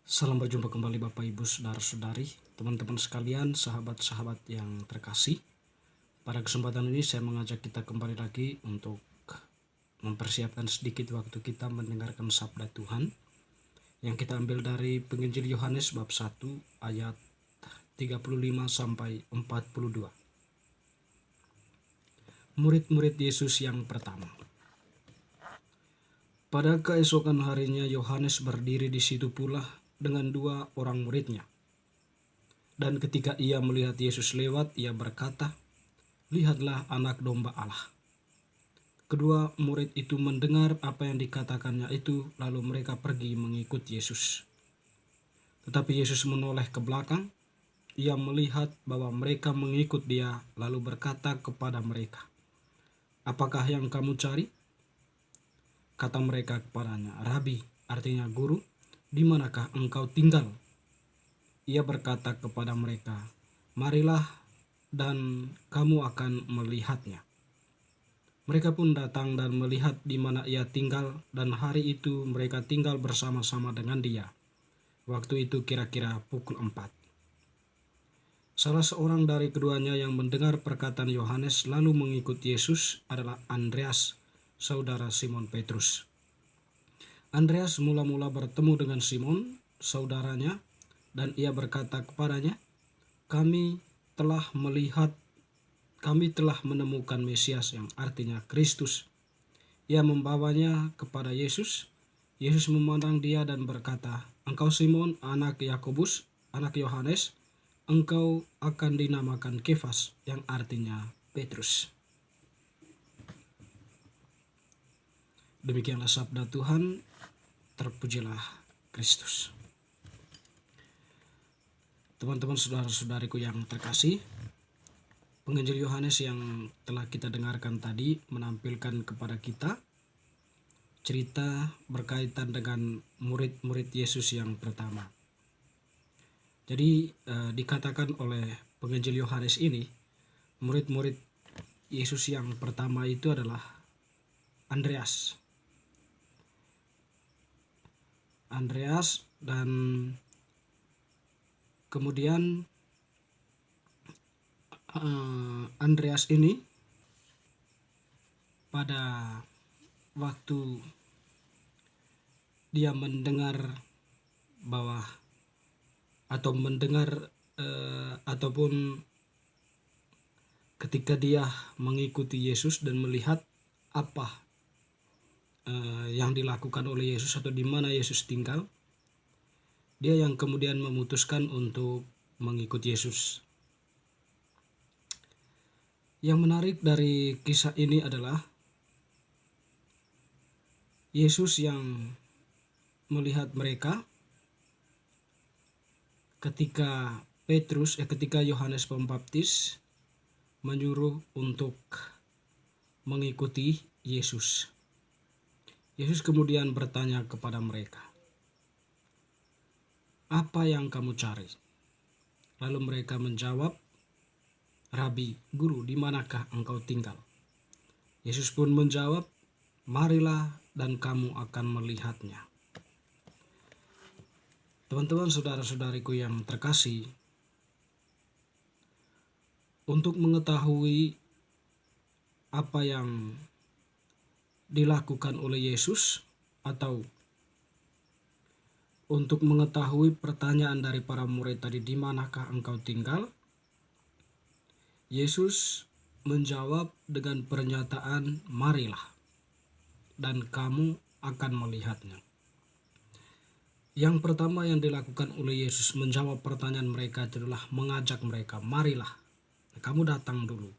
Salam berjumpa kembali Bapak Ibu Saudara-saudari, teman-teman sekalian, sahabat-sahabat yang terkasih. Pada kesempatan ini saya mengajak kita kembali lagi untuk mempersiapkan sedikit waktu kita mendengarkan sabda Tuhan yang kita ambil dari Penginjil Yohanes bab 1 ayat 35 sampai 42. Murid-murid Yesus yang pertama. Pada keesokan harinya Yohanes berdiri di situ pula dengan 2 orang muridnya. Dan ketika ia melihat Yesus lewat, ia berkata, "Lihatlah anak domba Allah." Kedua murid itu mendengar apa yang dikatakannya itu, lalu mereka pergi mengikut Yesus. Tetapi Yesus menoleh ke belakang, ia melihat bahwa mereka mengikut dia, lalu berkata kepada mereka, "Apakah yang kamu cari?" Kata mereka kepadanya, "Rabi," artinya guru, "di manakah engkau tinggal?" Ia berkata kepada mereka, "Marilah dan kamu akan melihatnya." Mereka pun datang dan melihat di mana ia tinggal, dan hari itu mereka tinggal bersama-sama dengan dia. Waktu itu kira-kira pukul 4. Salah seorang dari keduanya yang mendengar perkataan Yohanes lalu mengikut Yesus adalah Andreas, saudara Simon Petrus. Andreas mula-mula bertemu dengan Simon, saudaranya, dan ia berkata kepadanya, Kami telah menemukan Mesias, yang artinya Kristus." Ia membawanya kepada Yesus. Yesus memandang dia dan berkata, "Engkau Simon, anak Yakobus, anak Yohanes, engkau akan dinamakan Kefas, yang artinya Petrus." Demikianlah sabda Tuhan, terpujilah Kristus. Teman-teman saudara-saudariku yang terkasih, Penginjil Yohanes yang telah kita dengarkan tadi menampilkan kepada kita cerita berkaitan dengan murid-murid Yesus yang pertama. Jadi dikatakan oleh Penginjil Yohanes ini, murid-murid Yesus yang pertama itu adalah Andreas dan kemudian Andreas ini pada waktu dia mendengar bahwa ataupun ketika dia mengikuti Yesus dan melihat apa yang dilakukan oleh Yesus atau di mana Yesus tinggal, dia yang kemudian memutuskan untuk mengikut Yesus. Yang menarik dari kisah ini adalah Yesus yang melihat mereka ketika Yohanes Pembaptis menyuruh untuk mengikuti Yesus. Yesus kemudian bertanya kepada mereka, "Apa yang kamu cari?" Lalu mereka menjawab, "Rabi, guru, di manakah engkau tinggal?" Yesus pun menjawab, "Marilah dan kamu akan melihatnya." Teman-teman saudara-saudariku yang terkasih, untuk mengetahui apa yang dilakukan oleh Yesus atau untuk mengetahui pertanyaan dari para murid tadi, "Di manakah engkau tinggal?" Yesus menjawab dengan pernyataan, "Marilah dan kamu akan melihatnya." Yang pertama yang dilakukan oleh Yesus menjawab pertanyaan mereka adalah mengajak mereka, "Marilah, kamu datang dulu."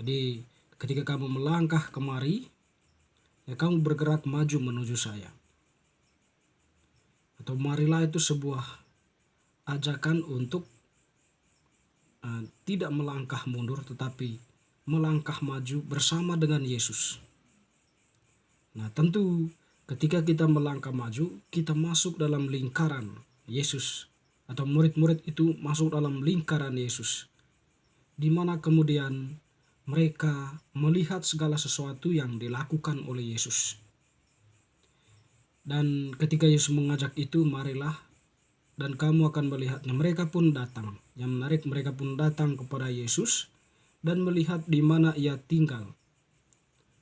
Jadi ketika kamu melangkah kemari, kamu bergerak maju menuju saya. Atau marilah itu sebuah ajakan untuk tidak melangkah mundur, tetapi melangkah maju bersama dengan Yesus. Nah, tentu ketika kita melangkah maju, kita masuk dalam lingkaran Yesus, atau murid-murid itu masuk dalam lingkaran Yesus, di mana kemudian mereka melihat segala sesuatu yang dilakukan oleh Yesus. Dan ketika Yesus mengajak itu, marilah dan kamu akan melihatnya. Mereka pun datang. Yang menarik, mereka pun datang kepada Yesus dan melihat di mana ia tinggal.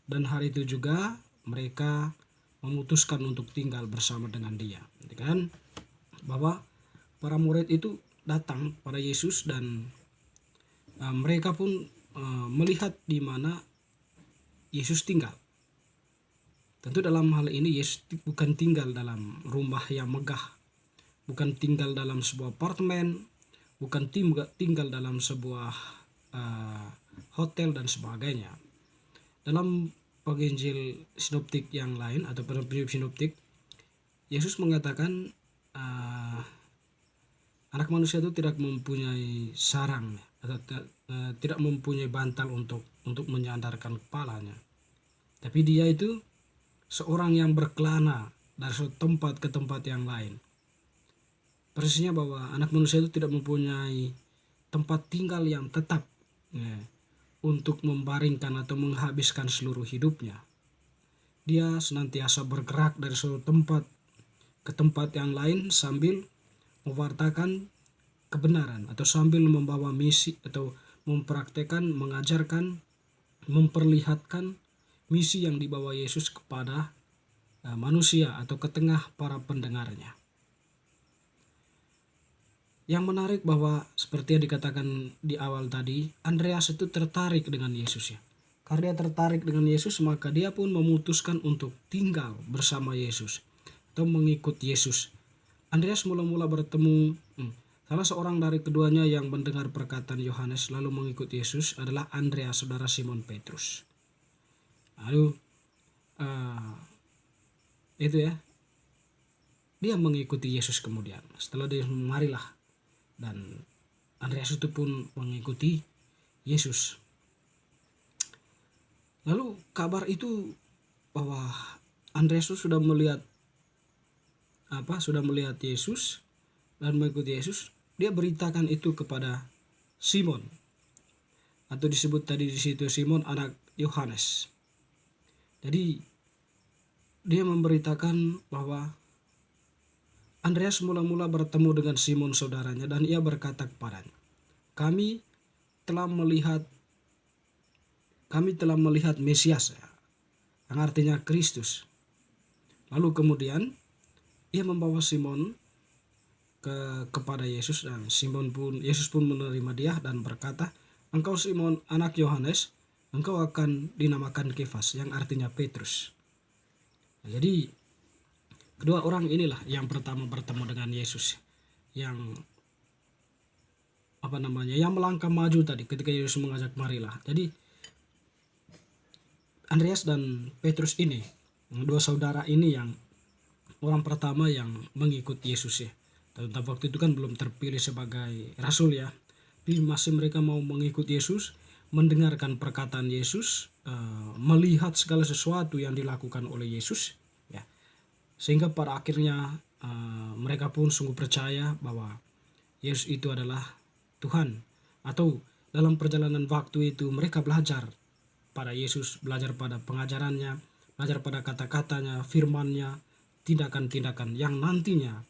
Dan hari itu juga mereka memutuskan untuk tinggal bersama dengan dia. Kan? Bahwa para murid itu datang pada Yesus dan mereka pun melihat di mana Yesus tinggal. Tentu dalam hal ini Yesus bukan tinggal dalam rumah yang megah, bukan tinggal dalam sebuah apartemen, bukan tinggal dalam sebuah hotel dan sebagainya. Dalam penginjil sinoptik yang lain atau penginjil sinoptik, Yesus mengatakan anak manusia itu tidak mempunyai sarang atau tidak mempunyai bantal untuk menyandarkan kepalanya. Tapi dia itu seorang yang berkelana dari suatu tempat ke tempat yang lain. Persisnya bahwa anak manusia itu tidak mempunyai tempat tinggal yang tetap untuk membaringkan atau menghabiskan seluruh hidupnya. Dia senantiasa bergerak dari suatu tempat ke tempat yang lain sambil mewartakan kebenaran atau sambil membawa misi atau mempraktekkan, mengajarkan, memperlihatkan misi yang dibawa Yesus kepada manusia atau ke tengah para pendengarnya. Yang menarik bahwa seperti yang dikatakan di awal tadi, Andreas itu tertarik dengan Yesus ya. Karena dia tertarik dengan Yesus, maka dia pun memutuskan untuk tinggal bersama Yesus atau mengikut Yesus. Andreas mula-mula bertemu salah seorang dari keduanya yang mendengar perkataan Yohanes lalu mengikut Yesus adalah Andreas, saudara Simon Petrus. Lalu itu ya, dia mengikuti Yesus kemudian. Setelah dia marilah, dan Andreas itu pun mengikuti Yesus. Lalu kabar itu bahwa Andreas itu sudah melihat Yesus dan mengikuti Yesus, dia beritakan itu kepada Simon, atau disebut tadi di situ Simon anak Yohanes. Jadi dia memberitakan bahwa Andreas mula-mula bertemu dengan Simon saudaranya dan ia berkata kepadanya, kami telah melihat Mesias, yang artinya Kristus. Lalu kemudian ia membawa Simon kepada Yesus dan Yesus pun menerima dia dan berkata, engkau Simon anak Yohanes, engkau akan dinamakan Kefas, yang artinya Petrus. Jadi kedua orang inilah yang pertama bertemu dengan Yesus, yang melangkah maju tadi ketika Yesus mengajak marilah. Jadi Andreas dan Petrus ini, dua saudara ini yang orang pertama yang mengikut Yesus ya. Tentang waktu itu kan belum terpilih sebagai rasul ya, tapi masih mereka mau mengikut Yesus, mendengarkan perkataan Yesus, melihat segala sesuatu yang dilakukan oleh Yesus ya, sehingga pada akhirnya mereka pun sungguh percaya bahwa Yesus itu adalah Tuhan. Atau dalam perjalanan waktu itu mereka belajar pada Yesus, belajar pada pengajarannya, belajar pada kata-katanya, firman-Nya, tindakan-tindakan yang nantinya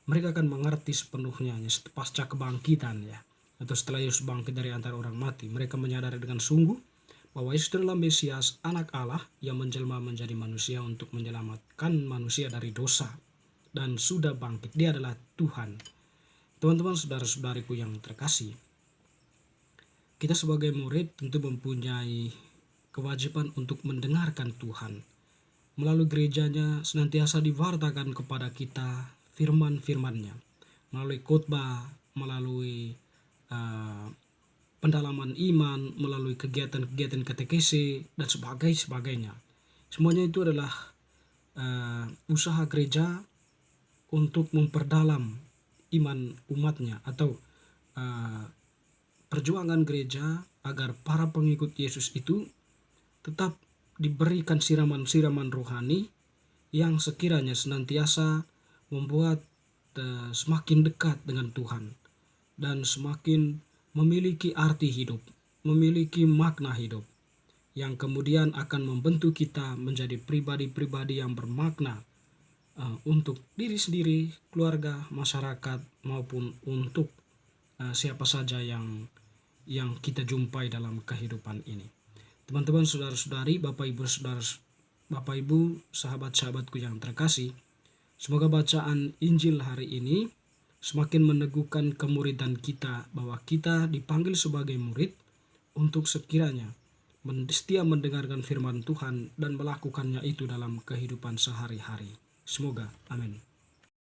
mereka akan mengerti sepenuhnya pasca kebangkitan ya, atau setelah Yesus bangkit dari antara orang mati. Mereka menyadari dengan sungguh bahwa Yesus adalah Mesias, anak Allah yang menjelma menjadi manusia untuk menyelamatkan manusia dari dosa dan sudah bangkit. Dia adalah Tuhan. Teman-teman, saudara-saudariku yang terkasih, kita sebagai murid tentu mempunyai kewajiban untuk mendengarkan Tuhan. Melalui gerejanya senantiasa diwartakan kepada kita firman-firman-Nya, melalui khotbah, melalui pendalaman iman, melalui kegiatan-kegiatan katekese dan sebagainya. Semuanya itu adalah usaha gereja untuk memperdalam iman umatnya, atau perjuangan gereja agar para pengikut Yesus itu tetap diberikan siraman-siraman rohani yang sekiranya senantiasa membuat semakin dekat dengan Tuhan dan semakin memiliki arti hidup, memiliki makna hidup, yang kemudian akan membentuk kita menjadi pribadi-pribadi yang bermakna untuk diri sendiri, keluarga, masyarakat, maupun untuk siapa saja yang kita jumpai dalam kehidupan ini. Teman-teman, saudara-saudari, Bapak Ibu, sahabat-sahabatku yang terkasih, semoga bacaan Injil hari ini semakin meneguhkan kemuridan kita bahwa kita dipanggil sebagai murid untuk sekiranya setia mendengarkan firman Tuhan dan melakukannya itu dalam kehidupan sehari-hari. Semoga, amin.